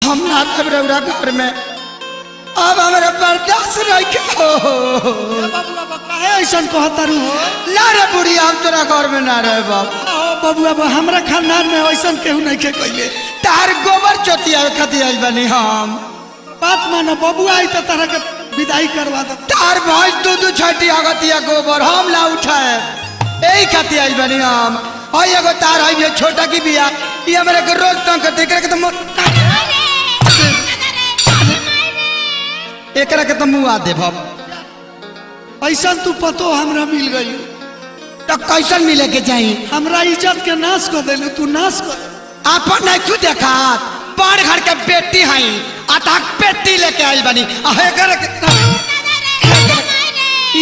हम ना रौरा घर में अब हमारे बर्दाश्त नहीं हो। काहे ऐसा कहता रू ना रे बुढ़ी हम तोरा घर में ना रहे बाबू। बबुआ हमरा खानदान में ऐसा केहू नहीं के कइले। तार गोबर चोतिया खातिर आई बनी हम। बात मानो बबुआ आई तो तरह के विदाई करवा दो। तार भैंस दूध छठी आगतिया गोबर हम ना उठाए यही खातिर आई बनी हम। और एगो तार है छोटा की बिया ये हमारे को रोज तंग करते एकरा के तो मुआ दे भब। ऐसा तू पतो हमरा मिल गई तो कैसन मिले के चाहिए? हमरा इज्जत के नाश कर देलू तू नाश कर। अपन नहीं खुद देखा बड़ घर के बेटी है अतः बेटी लेके आई बनी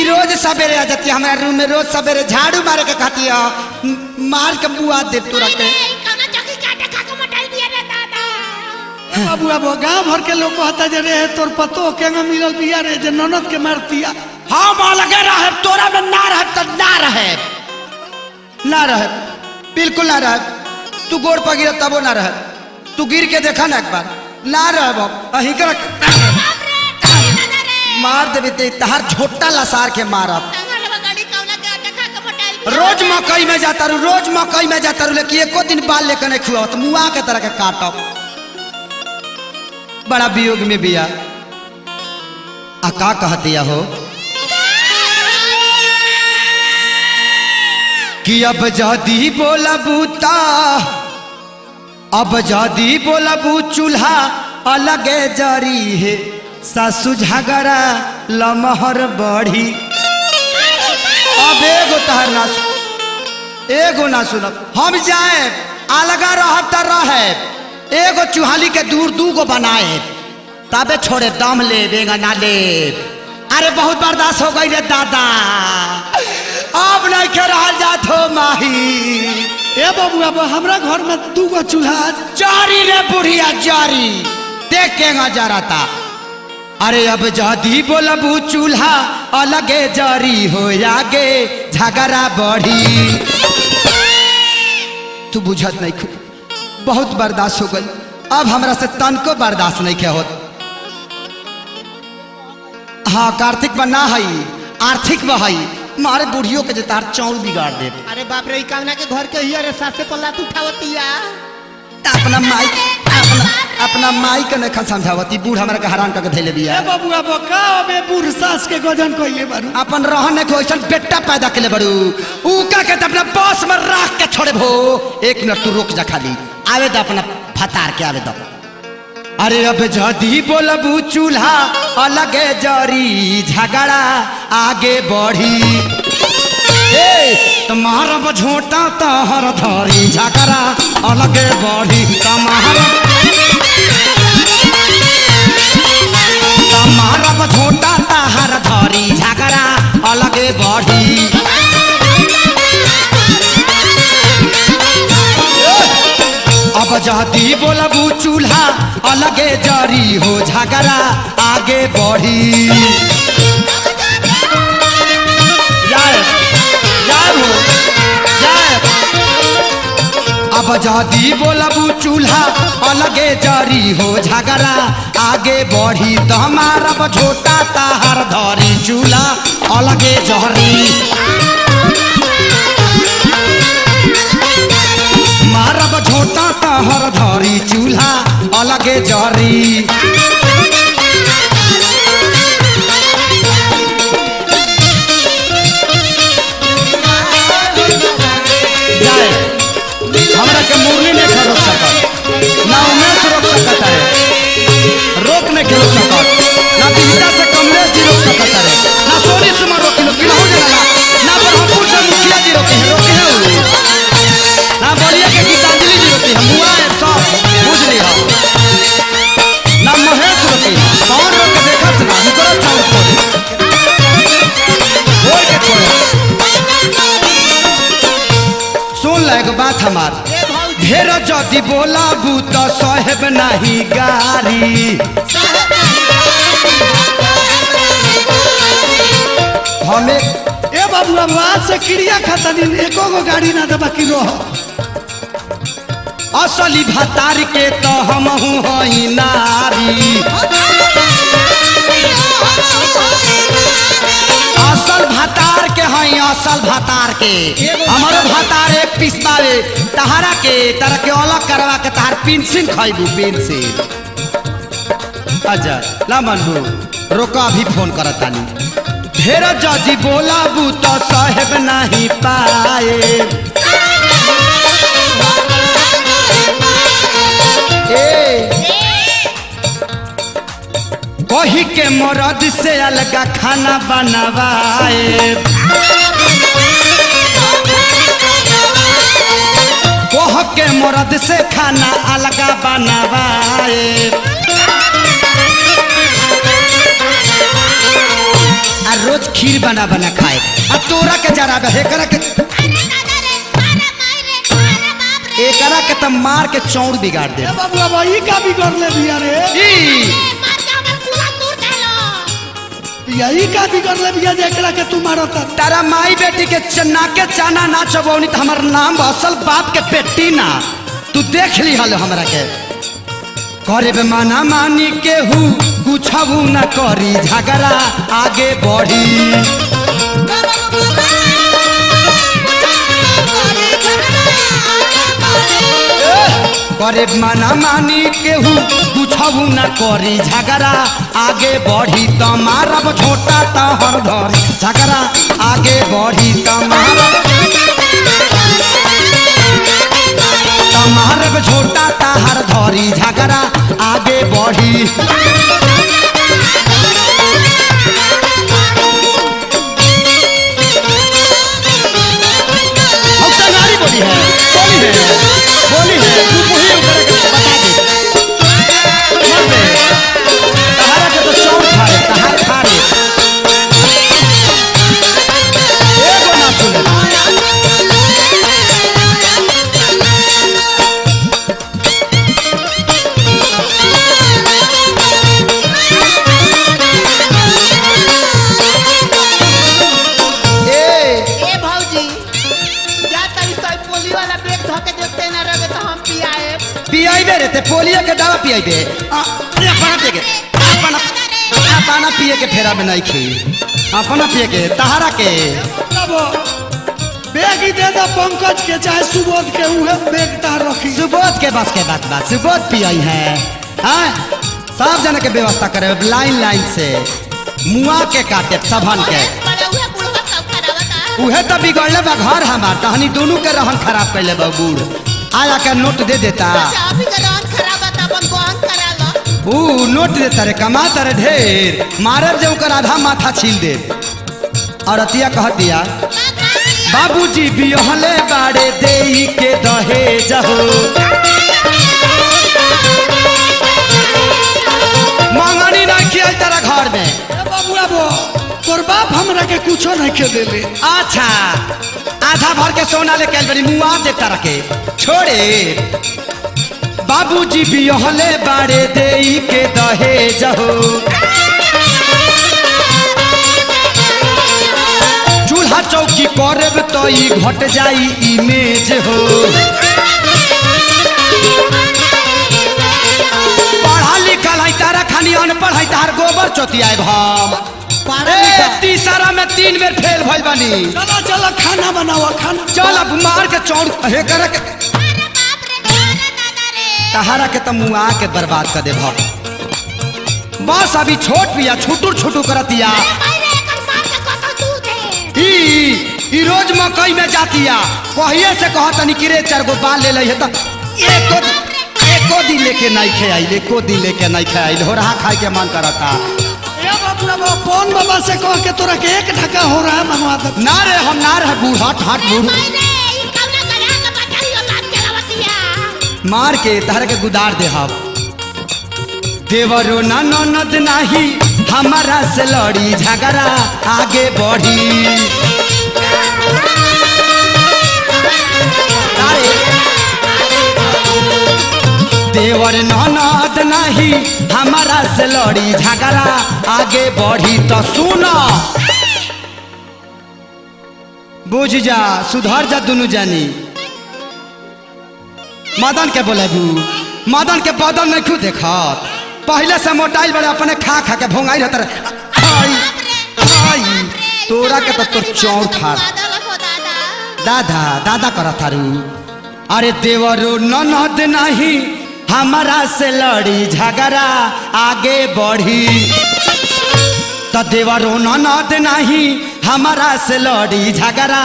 रोज सवेरे आ जाती है हमारे रूम में। रोज सवेरे झाड़ू मारे के खाती है मार के बुआ दे तोरा के। बाबू अब गाँव भर के लोग कहता जे रे तोर पतो केंगा मिलल बिया रे जे ननद के मारतिया। हम अलगे रहे तोरा में ना रहे तो ना रहे बिल्कुल ना रहे। तू गोड़ पर गिर तबो ना रहे। तू गिर के देखा ना एक बार ना रहे बाप कर मार देवी ते तहार झोटा लसार के मारब। रोज मकई में जाता रू रोज मकई में जाता रू लेकिन एको दिन बाल लेकर नहीं खुआ तो मुआ के तरह के काटब। बड़ा वियोग में बिया आ का कहतिया हो कि अब जदी बोला बूता अब जदी बोला बू चूल्हा अलगे जरी है सासु झगड़ा लमहर बढ़ी। अब एगो ना सुनब हम जाए अलगा रहब त रहे एगो चूहाली के दूर दूगो बनाए तबे छोड़े दम ले बेगा ना ले। अरे बहुत बर्दाश्त हो गई रे दादा अब नहीं खे रहा जात हो माही। ए बबुआ हमरा घर में दूगो चूल्हा जारी रे बुढ़िया जारी देख के जरा था। अरे अब जदी बोलबू चूल्हा अलगे जारी हो आगे झगड़ा बढ़ी। तू बुझत नहीं खूब बहुत बर्दाश्त हो गई अब हमरा से तन को बर्दाश्त नहीं क्या होता। हाँ कार्तिक बना है आर्थिक बहाई मारे बुढ़ियों के जतार चौल बिगाड़ दे। अरे बाप रे कामना के घर के ही अरे सास से पल्ला उठावतिया अपना माई के नहीं समझावती बूढ़ हमरा के हैरान करके धैले बिया। बबुआ का बे बूढ़ सास के गजन कइले बारू अपन रहने को ऐसा बेटा पैदा के ले बड़ू उका के अपना बॉस में रख के छोड़े भो। एक मिनट तू रुक जा खाली आवे दो अपना फतार के आवे दो। अरे अब जदी बोलबू चूल्हा अलगे जरी झगड़ा आगे बढ़ी। तुम्हारा झोटा तहर धरी झगड़ा अलगे बढ़ी। तुम्हारा झोटा तहर धरी झगड़ा अलगे बढ़ी। अब जदी बोलबू चूल्हा अलगे जरी हो झगड़ा आगे बढ़ी। अब जदी बोलबू चूल्हा अलगे जरी हो झगड़ा आगे बढ़ी। तो हमारा छोटा ताहर धरी चूल्हा अलगे जरी मारब छोटा ताहर धरी चूल्हा अलगे जरी। हमरा के मुरली नहीं रोक सकत ना उमेश रोक सकत है रोक नहीं के रोक सकत ना बिहटा से कमलेश जी रोक सकत है ना सोनी सुमा रोकी लोग हो जाला ना ब्रह्मपुर से मुखिया जी रोके हैं ना बलिया के गीतांजलि जी रोकी है मुआ सब बुझ ली हो ना महेश रोकी कौन रोक के देखा ना निकल चौक बोल के छोड़े। सुन ले एक बात हमार ढेर जदी बोलाबू तो साहेब नहीं गारी। हमें ए बाबुआ आज से क्रिया खाता दिन एको गो गाड़ी ना दबा की रह। असली भतार के तो हम हई ना असल भातार के हमारो भातार एक पीस बावे तहारा के तरह के अलग करवा के तहार पेंसिल खाइबू पेंसिल। अच्छा ला मनबू रोका अभी फोन करतानी ढेर जदी बोलाबू तो साहेब नहीं पाए कही के मरद से अलग खाना बनवाए कह के मरद से खाना अलग बनवाए आ रोज खीर बना बना खाए आ तोरा के जरा एकरा के एकरा के त मार के चौड़ बिगाड़ दे बाबू भाई का बिगड़ ले बिया रे यही का बिगड़ ले बिया जेकरा के तू मारत तारा माई बेटी के चन्ना के चाना ना चबौनी त हमर नाम असल बाप के बेटी ना तू देख ली हल हमरा के करे बे माना मानी के हूँ कुछबू न करी झगड़ा आगे बढ़ी करे माना मानी केहू कुछबू न करी झगड़ा आगे बढ़ी तो मारब छोटा तहर धरी झगड़ा आगे बढ़ी तो मारब छोटा तहर धरी झगड़ा आगे बढ़ी बोली है बोली है तू वही ऊपर के बता दे मत दे तहारा के तो चौड़ खाए तहार खारे एगो ना सुने ए भौजी जा तनी तो पोली वाला बैग धके देते ना रगे तो हम पियाइबे रे ते पोलियो के दवा पियाइबे अरे अपना पिए के अपना पिए के फेरा में नहीं खी अपना पिए के तहारा के बैग ही दे दो पंकज के चाहे सुबोध के उहे बैग तार रखी सुबोध के बस के बात सुबोध पियाई है हाँ सब जन के व्यवस्था करे लाइन लाइन से मुआ के काटे सबन के उहे तो बिगड़ले बा घर हमार तहनी दोनों के रहन खराब कैले बा बूढ़ आया के नोट दे देता ऊ नोट देता रे कमाता रे ढेर मारब जे ओकर आधा माथा छील दे और अतिया कहतिया बाबूजी बिहले बाड़े देई के दहेज हो मंगनी नहीं किया तेरा घर में बाबू तोर बाप हमरा के कुछो नहीं के देले अच्छा आधा भर के सोना लेके आइल बनी मुआ देता रखे छोड़े बाबूजी बिहले बाड़े देई के दहेज हो चूल्हा चौकी करब तो ई घट जाई इमेज हो पढ़ा लिखल है तारा खानी अनपढ़ है तार गोबर चोतियाए भम तीसरा में 3 बेर फेल भइल बानी चलो चलो खाना बनाओ खाना चल अब मार के चौड़ हे करे के तहारा के मुआ के बर्बाद कर दे बस अभी छोट पिया छुटुर छुटू करतिया ई रोज मकई में जातिया कहिए से कहतनी कि रे 4 गो बाल ले लई त एको दिन लेके नहीं खेआइल एको दिन लेके नहीं खेआइल हो रहा खाए के मन करता कौन बाबा से कह के तोरा के एक ढका हो रहा मनवा दे ना रे हम ना रह बूढ़ हट बूढ़ मार के तहर के गुदार दे हम देवरो ना ननद नाही हमारा से लड़ी झगड़ा आगे बढ़ी देवर ननद नहीं हमारा से लड़ी झगड़ा आगे बढ़ी तो सुना बुझ जा सुधर जा दोनों जानी मदन के बोलेबू मदन के बदन नहीं क्यों देखा पहले से मोटाइल बड़े अपने खा खा के भोंगाई रहता तोरा के तो तोर चौड़ फाड़ दादा दादा करा थारू। अरे देवरो ननद नहीं हमारा से लड़ी झगड़ा आगे बढ़ी। तो देवरो ननद नहीं हमारा से लड़ी झगड़ा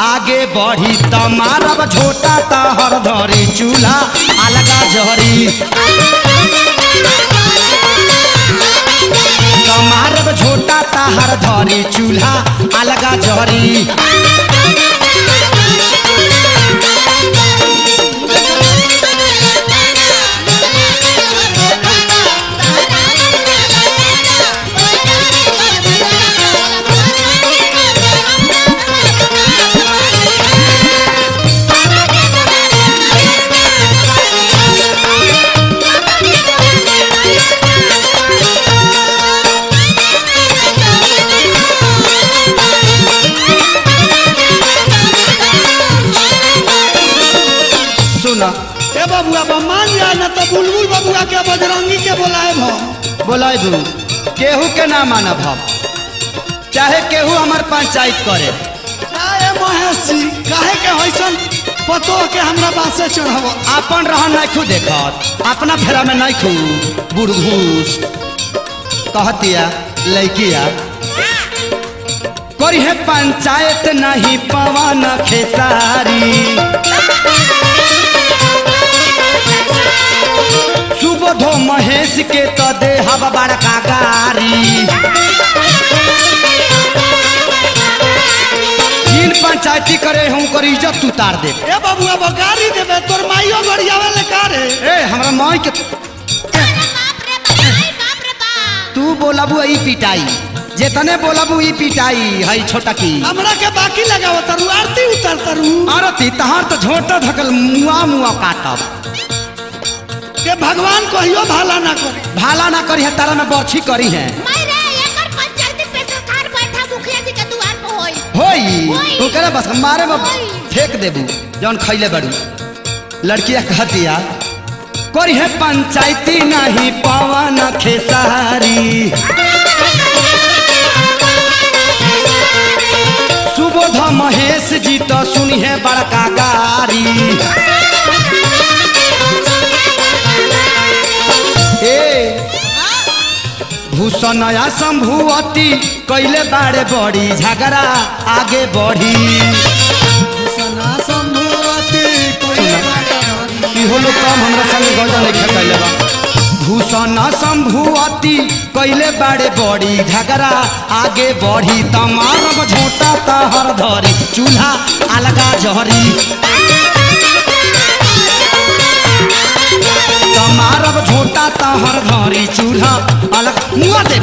आगे बढ़ी। तो मारब झोटा तहर धरी चूल्हा अलगा जहरी। तो मारब झोटा तहर धरी चूल्हा अलगा जहरी। ए बबुआ मान जा न तो बुलबुल बबुआ के बजरंगी के बोलाए बोलाबू केहू के ना मानब हम, चाहे केहू हमार पंचायत करे। महेश जी काहे के होइसन पतो के हमरा बासे चढ़ाव। अपन रहन नहीं खू देखत, अपना फेरा में नहीं खू बुढ़घूस कहतिया लड़किया करी है पंचायत नहीं पवन खेसारी। सुबोधो महेश के तो देहब बड़का गारी। जिन पंचायती करे हूँ कर इज्जत तू तार दे। ए बबुआ गाड़ी देबे तोर माइयो गड़ियावे ले कारे। ए हमरा माई के तू बोलाबू ई पिटाई, जेतने बोलाबू ई पिटाई है छोटा की। हमरा के बाकी लगाव तरु आरती उतर तरु। आरती तहार तो झोटा धकल मुआ मुआ काटब के भगवान कहियो भाला ना करे। भाला ना करी है तारा में बर्छी करी है। होई ओकरा बस मारे में फेंक देबू जौन खैले बड़ू। लड़किया कहतिया करी है पंचायती नहीं पवन खेसारी। सुबोध महेश जी तो सुनी है बड़का गारी। भूषणया शंभुवती कैले बाड़े बड़ी झगड़ा आगे बढ़ी। लोग कम हमरा संग गजा नहीं कैले बा। भूषण शंभुवती कैले बाड़े बड़ी झगड़ा आगे बढ़ी। तमारब झोटा तहर धरी चूल्हा अलगा जहरी। तमारब झोटा तहर धरी चूल्हा अलग मुआ दे।